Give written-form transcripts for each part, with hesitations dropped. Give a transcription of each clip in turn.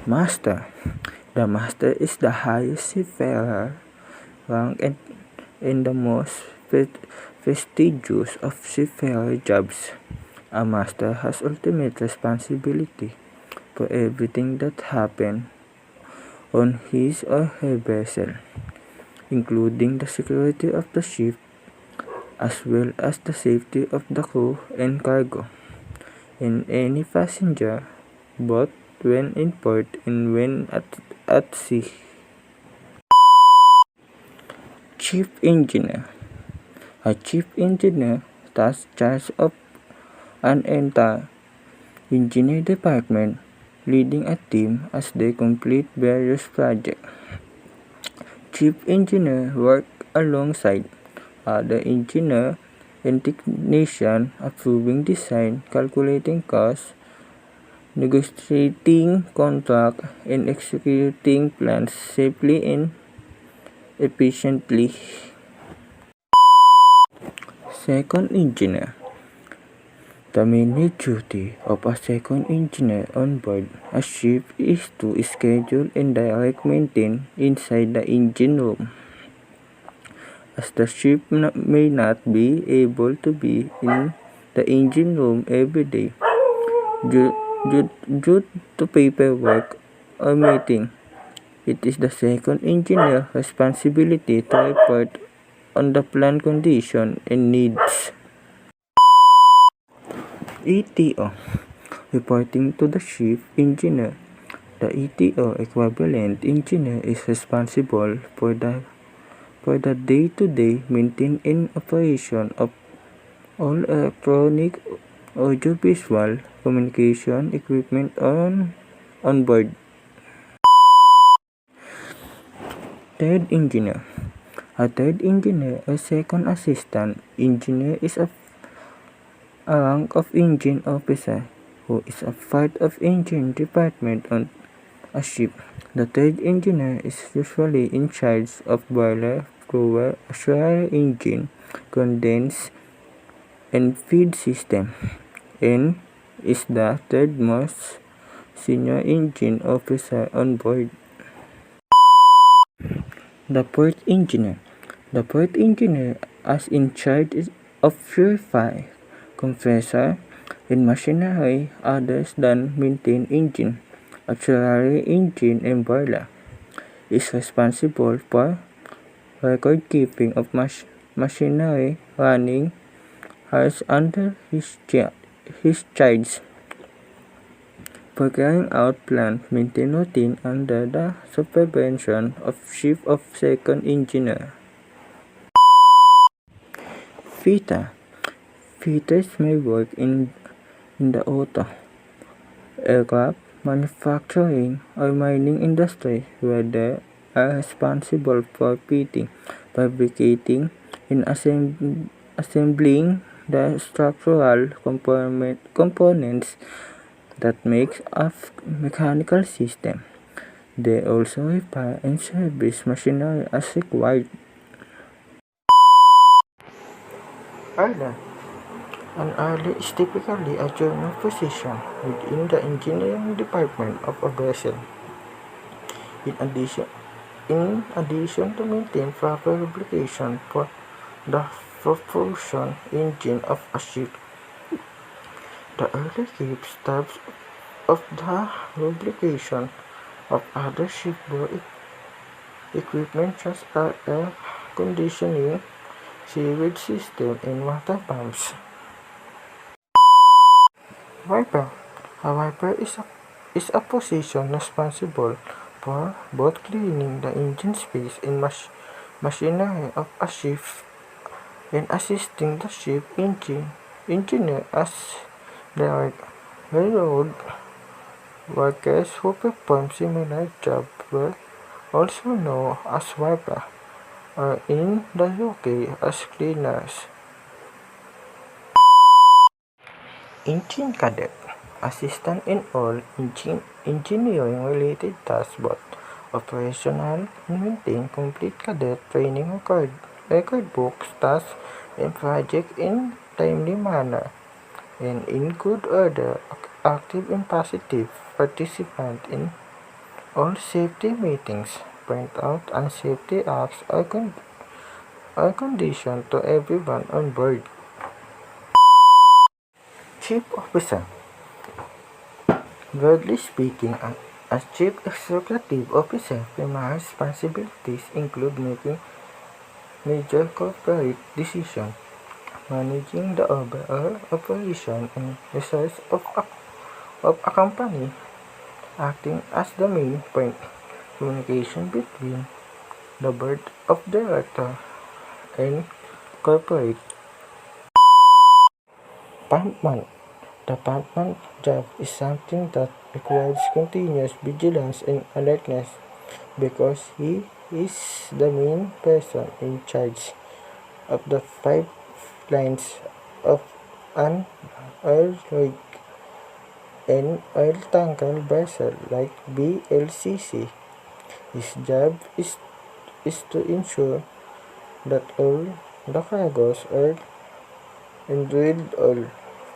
Master. The master is the highest seafarer rank and the most prestigious of seafarer jobs. A master has ultimate responsibility for everything that happens on his or her vessel, including the security of the ship as well as the safety of the crew and cargo, and any passenger, both when in port and when at sea. Chief Engineer. A chief engineer takes charge of an entire engineer department, leading a team as they complete various projects. Chief engineer works alongside other engineers and technicians, approving design, calculating costs, negotiating contracts, and executing plans safely and efficiently. Second engineer. The main duty of a second engineer on board a ship is to schedule and direct maintenance inside the engine room, as the ship may not be able to be in the engine room every day due to paperwork or meeting. It is the second engineer's responsibility to report on the plant condition and needs. ETO. Reporting to the chief engineer. The ETO equivalent engineer is responsible for the day-to-day maintenance and operation of all electronic audiovisual communication equipment on board. Third engineer. A third engineer or second assistant engineer is a rank of engine officer who is a part of engine department on a ship. The third engineer is usually in charge of boiler, fuel, auxiliary engine, condense, and feed system, and is the third most senior engine officer on board. The fourth engineer. The fourth engineer is in charge of purify, compressor, and machinery others than maintain engine, auxiliary engine, and boiler. Is responsible for record keeping of machinery running hours under his charge, for carrying out plant maintenance routine under the supervision of chief of second engineer. FITA. Fitters may work in the auto, aircraft, manufacturing, or mining industry, where they are responsible for fitting, fabricating, and assembling the structural components that make up mechanical system. They also repair and service machinery as required. Early. An early is typically a junior position within the engineering department of a vessel. In addition to maintain proper lubrication for the propulsion engine of a ship, the early keeps tabs of the lubrication of other shipboard equipment such as air conditioning, sewage system, and water pumps. Wiper. A wiper is a position responsible for both cleaning the engine space and machinery of a ship and assisting the ship engineer as direct railroad workers who perform similar jobs were also known as wiper, or in the UK as cleaners. Engine cadet. Assistant in all engineering-related tasks, both operational and maintain complete cadet training record books, tasks, and projects in timely manner, and in good order, active and passive participant in All safety meetings, printout, and safety apps are conditioned to everyone on board. Chief Officer. Broadly speaking, as Chief Executive Officer, primary responsibilities include making major corporate decisions, managing the overall operation and resources of a company, acting as the main point communication between the board of directors and corporate. Pumpman. The pumpman job is something that requires continuous vigilance and alertness because he is the main person in charge of the 5 lines of an oil rig and oil tanker vessel like VLCC. His job is to ensure that all the cargo's oil and drilled oil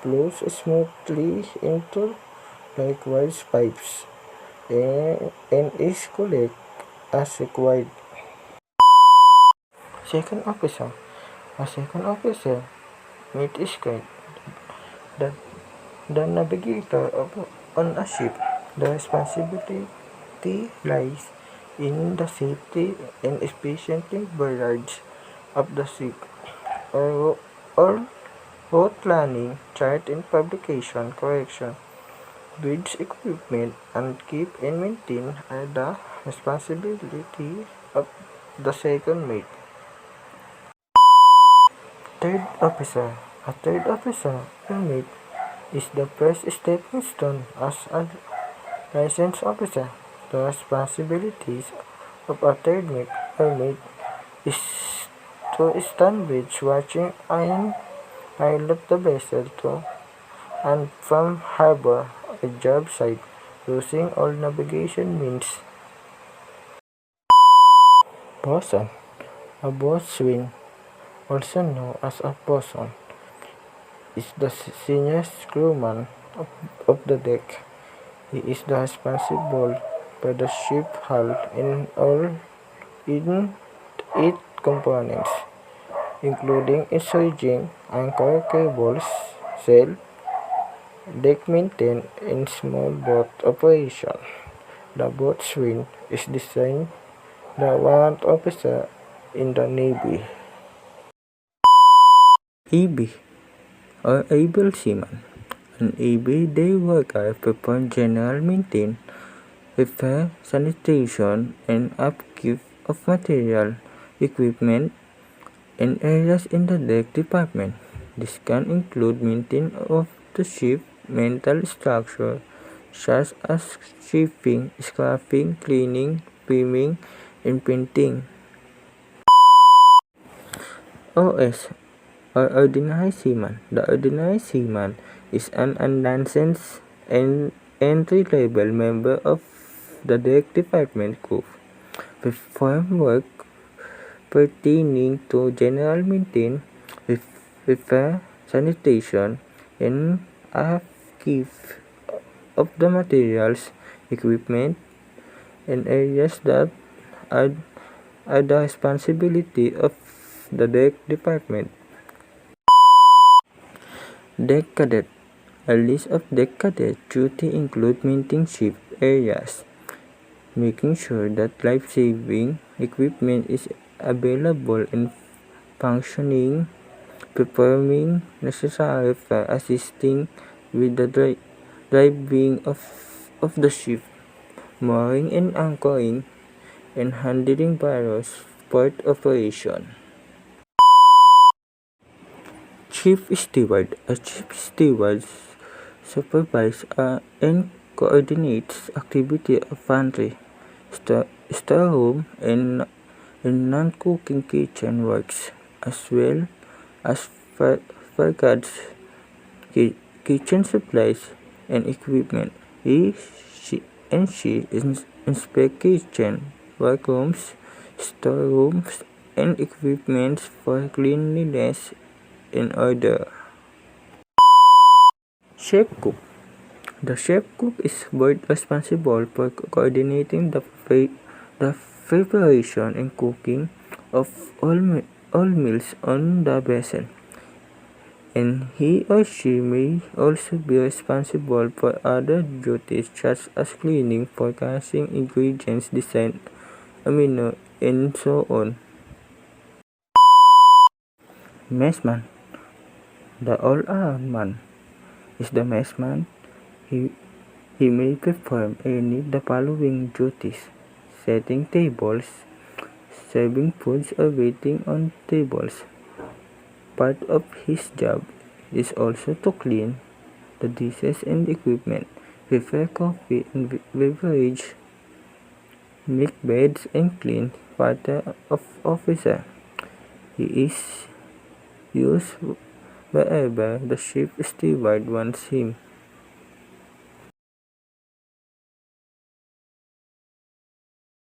flows smoothly into likewise pipes and is collected as required. Second officer. A second officer mate is the, the navigator on a ship. The responsibility lies in the safety and efficient voyage of the ship, or route planning, chart and publication, correction, bridge equipment, and keep and maintain are the responsibility of the second mate. Third officer. A third officer or mate is the first stepping stone as a licensed officer. The responsibilities of a third mate or mate is to stand bridge watching and pilot the vessel to and from harbor or job site using all navigation means. Bosun. A boatswain, also known as a bosun, is the senior crewman of the deck. He is the responsible for the ship hull and all in its components, including staging, anchor, cables, sail, deck maintenance, and small boat operation. The boatswain is designed the warrant officer in the Navy. EB or able seaman. An EB day worker performs general maintenance, repair, sanitation, and upkeep of material, equipment, and areas in the deck department. This can include maintenance of the ship mental structure, such as shipping, scrapping, cleaning, trimming, and painting. OS or ordinary seaman. The ordinary seaman is an unlicensed and entry-level member of the deck department crew. Perform work pertaining to general maintenance, repair, sanitation, and upkeep of the materials, equipment, and areas that are, are the responsibility of the deck department. Deck cadet. A list of deck cadet duty include maintaining ship areas, making sure that life-saving equipment is available and functioning, performing necessary for assisting with the driving of the ship, mooring and anchoring, and handling various port operation. Chief Steward. A chief steward supervises and coordinates activity of pantry, storeroom, and non-cooking kitchen works, as well as forgets kitchen supplies and equipment. She inspect kitchen, workrooms, storerooms, and equipment for cleanliness and order. Chef cook. The chef cook is both responsible for coordinating the preparation and cooking of all meals on the vessel, and he or she may also be responsible for other duties such as cleaning, forecasting ingredients, design, amino, and so on. Messman. The all-around man is the messman. He, he may perform any of the following duties: setting tables, serving foods or waiting on tables. Part of his job is also to clean the dishes and equipment, prepare coffee and beverage, make beds and clean water of officer. He is used wherever the ship steward wants him.